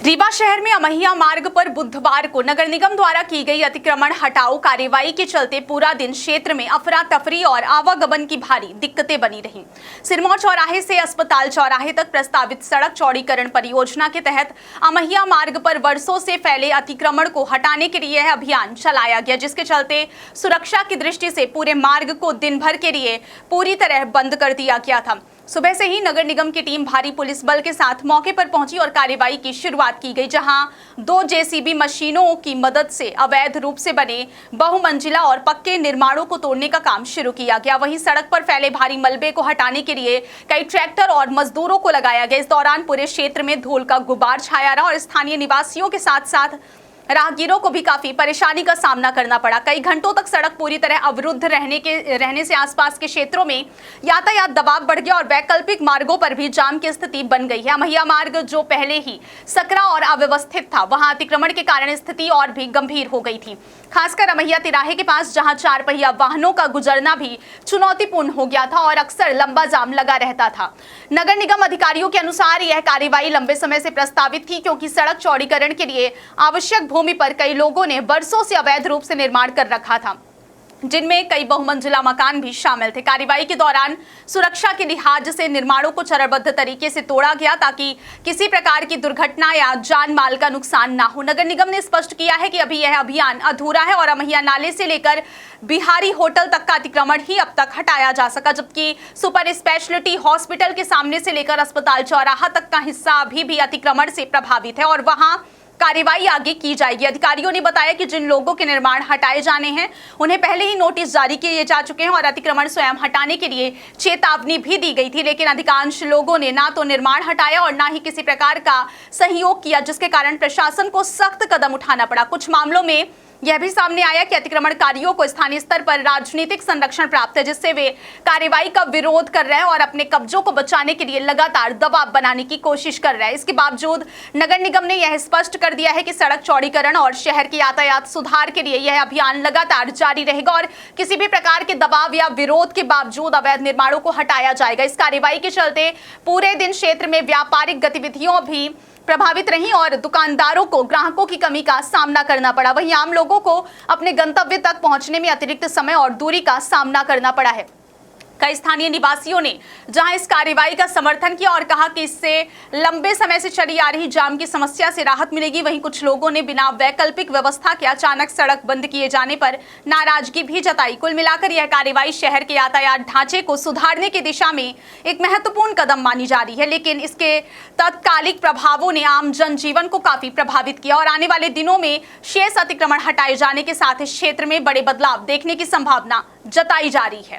रीवा शहर में अमहिया मार्ग पर बुधवार को नगर निगम द्वारा की गई अतिक्रमण हटाओ कार्यवाही के चलते पूरा दिन क्षेत्र में अफरा तफरी और आवागमन की भारी दिक्कतें बनी रहीं। सिरमौर चौराहे से अस्पताल चौराहे तक प्रस्तावित सड़क चौड़ीकरण परियोजना के तहत अमहिया मार्ग पर वर्षों से फैले अतिक्रमण को हटाने के लिए अभियान चलाया गया, जिसके चलते सुरक्षा की दृष्टि से पूरे मार्ग को दिन भर के लिए पूरी तरह बंद कर दिया गया था। सुबह से ही नगर निगम की टीम भारी पुलिस बल के साथ मौके पर पहुंची और कार्यवाही की शुरुआत की गई, जहां 2 जेसीबी मशीनों की मदद से अवैध रूप से बने बहुमंजिला और पक्के निर्माणों को तोड़ने का काम शुरू किया गया। वहीं सड़क पर फैले भारी मलबे को हटाने के लिए कई ट्रैक्टर और मजदूरों को लगाया गया। इस दौरान पूरे क्षेत्र में धूल का गुबार छाया रहा और स्थानीय निवासियों के साथ साथ राहगीरों को भी काफी परेशानी का सामना करना पड़ा। कई घंटों तक सड़क पूरी तरह अवरुद्ध रहने से आसपास के क्षेत्रों में यातायात दबाव बढ़ गया और वैकल्पिक मार्गों पर भी जाम की स्थिति बन गई है। अमहिया मार्ग जो पहले ही सकरा और अव्यवस्थित था, वहां अतिक्रमण के कारण स्थिति और भी गंभीर हो गई थी। खासकर अमहिया तिराहे के पास, जहां 4 पहिया वाहनों का गुजरना भी चुनौतीपूर्ण हो गया था और अक्सर लंबा जाम लगा रहता था। नगर निगम अधिकारियों के अनुसार यह कार्यवाही लंबे समय से प्रस्तावित थी, क्योंकि सड़क चौड़ीकरण के लिए आवश्यक भूमि पर कई लोगों ने वर्षों से अवैध रूप से निर्माण कर रखा था, जिनमें कई बहुमंजिला मकान भी शामिल थे। कार्यवाही के दौरान सुरक्षा के लिहाज से निर्माणों को चरणबद्ध तरीके से तोड़ा गया, ताकि किसी प्रकार की दुर्घटना या जान माल का नुकसान ना हो। नगर निगम ने स्पष्ट किया है कि अभी यह अभियान अधूरा है और अमहिया नाले से लेकर बिहारी होटल तक का अतिक्रमण ही अब तक हटाया जा सका, जबकि सुपर स्पेशलिटी हॉस्पिटल के सामने से लेकर अस्पताल चौराहा तक का हिस्सा अभी भी अतिक्रमण से प्रभावित है और वहां कार्यवाही आगे की जाएगी। अधिकारियों ने बताया कि जिन लोगों के निर्माण हटाए जाने हैं, उन्हें पहले ही नोटिस जारी किए जा चुके हैं और अतिक्रमण स्वयं हटाने के लिए चेतावनी भी दी गई थी, लेकिन अधिकांश लोगों ने ना तो निर्माण हटाया और ना ही किसी प्रकार का सहयोग किया, जिसके कारण प्रशासन को सख्त कदम उठाना पड़ा। कुछ मामलों में यह भी सामने आया कि अतिक्रमणकारियों को स्थानीय स्तर पर राजनीतिक संरक्षण प्राप्त है, जिससे वे कार्रवाई का विरोध कर रहे हैं और अपने कब्जों को बचाने के लिए लगातार दबाव बनाने की कोशिश कर रहे हैं। इसके बावजूद नगर निगम ने यह स्पष्ट कर दिया है कि सड़क चौड़ीकरण और शहर के यातायात सुधार के लिए यह अभियान लगातार जारी रहेगा और किसी भी प्रकार के दबाव या विरोध के बावजूद अवैध निर्माणों को हटाया जाएगा। इस कार्रवाई के चलते पूरे दिन क्षेत्र में व्यापारिक गतिविधियों भी प्रभावित रही और दुकानदारों को ग्राहकों की कमी का सामना करना पड़ा। वहीं आम लोगों को अपने गंतव्य तक पहुंचने में अतिरिक्त समय और दूरी का सामना करना पड़ा है। कई स्थानीय निवासियों ने जहां इस कार्रवाई का समर्थन किया और कहा कि इससे लंबे समय से चली आ रही जाम की समस्या से राहत मिलेगी, वहीं कुछ लोगों ने बिना वैकल्पिक व्यवस्था के अचानक सड़क बंद किए जाने पर नाराजगी भी जताई। कुल मिलाकर यह कार्रवाई शहर के यातायात ढांचे को सुधारने की दिशा में एक महत्वपूर्ण कदम मानी जा रही है, लेकिन इसके तात्कालिक प्रभावों ने आम जनजीवन को काफी प्रभावित किया और आने वाले दिनों में शेष अतिक्रमण हटाए जाने के साथ इस क्षेत्र में बड़े बदलाव देखने की संभावना जताई जा रही है।